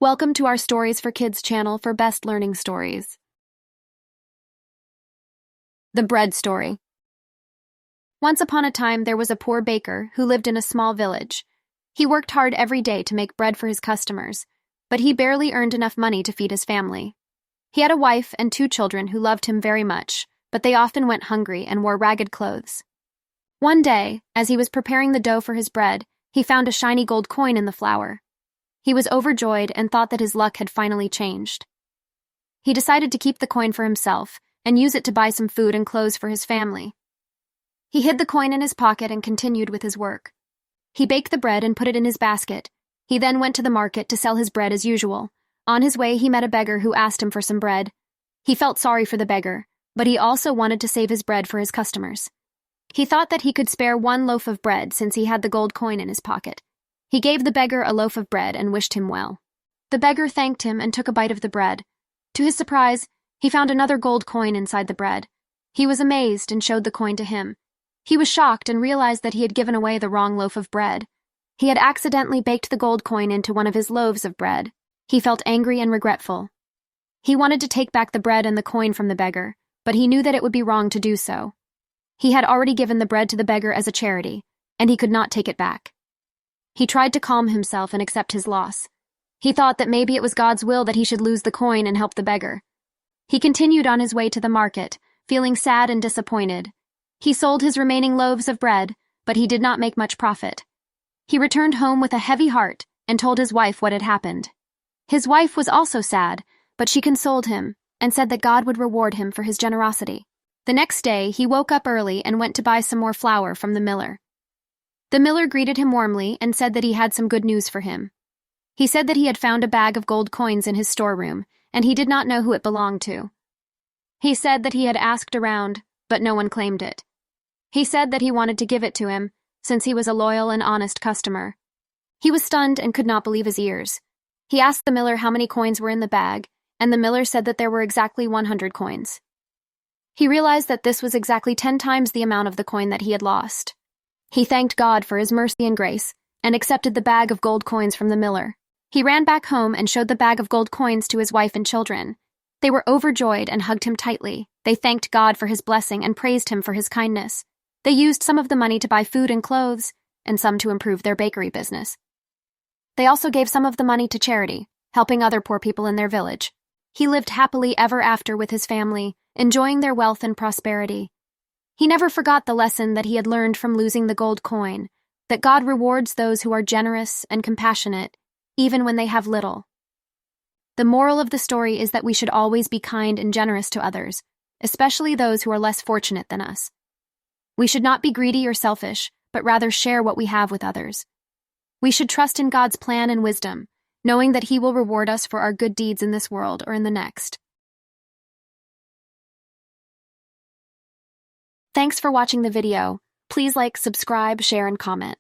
Welcome to our Stories for Kids channel for best learning stories. The Bread Story. Once upon a time, there was a poor baker who lived in a small village. He worked hard every day to make bread for his customers, but he barely earned enough money to feed his family. He had a wife and 2 children who loved him very much, but they often went hungry and wore ragged clothes. One day, as he was preparing the dough for his bread, he found a shiny gold coin in the flour. He was overjoyed and thought that his luck had finally changed. He decided to keep the coin for himself and use it to buy some food and clothes for his family. He hid the coin in his pocket and continued with his work. He baked the bread and put it in his basket. He then went to the market to sell his bread as usual. On his way, he met a beggar who asked him for some bread. He felt sorry for the beggar, but he also wanted to save his bread for his customers. He thought that he could spare 1 loaf of bread since he had the gold coin in his pocket. He gave the beggar a loaf of bread and wished him well. The beggar thanked him and took a bite of the bread. To his surprise, he found another gold coin inside the bread. He was amazed and showed the coin to him. He was shocked and realized that he had given away the wrong loaf of bread. He had accidentally baked the gold coin into one of his loaves of bread. He felt angry and regretful. He wanted to take back the bread and the coin from the beggar, but he knew that it would be wrong to do so. He had already given the bread to the beggar as a charity, and he could not take it back. He tried to calm himself and accept his loss. He thought that maybe it was God's will that he should lose the coin and help the beggar. He continued on his way to the market, feeling sad and disappointed. He sold his remaining loaves of bread, but he did not make much profit. He returned home with a heavy heart and told his wife what had happened. His wife was also sad, but she consoled him and said that God would reward him for his generosity. The next day, he woke up early and went to buy some more flour from the miller. The miller greeted him warmly and said that he had some good news for him. He said that he had found a bag of gold coins in his storeroom, and he did not know who it belonged to. He said that he had asked around, but no one claimed it. He said that he wanted to give it to him, since he was a loyal and honest customer. He was stunned and could not believe his ears. He asked the miller how many coins were in the bag, and the miller said that there were exactly 100 coins. He realized that this was exactly 10 times the amount of the coin that he had lost. He thanked God for his mercy and grace, and accepted the bag of gold coins from the miller. He ran back home and showed the bag of gold coins to his wife and children. They were overjoyed and hugged him tightly. They thanked God for his blessing and praised him for his kindness. They used some of the money to buy food and clothes, and some to improve their bakery business. They also gave some of the money to charity, helping other poor people in their village. He lived happily ever after with his family, enjoying their wealth and prosperity. He never forgot the lesson that he had learned from losing the gold coin, that God rewards those who are generous and compassionate, even when they have little. The moral of the story is that we should always be kind and generous to others, especially those who are less fortunate than us. We should not be greedy or selfish, but rather share what we have with others. We should trust in God's plan and wisdom, knowing that He will reward us for our good deeds in this world or in the next. Thanks for watching the video. Please like, subscribe, share, and comment.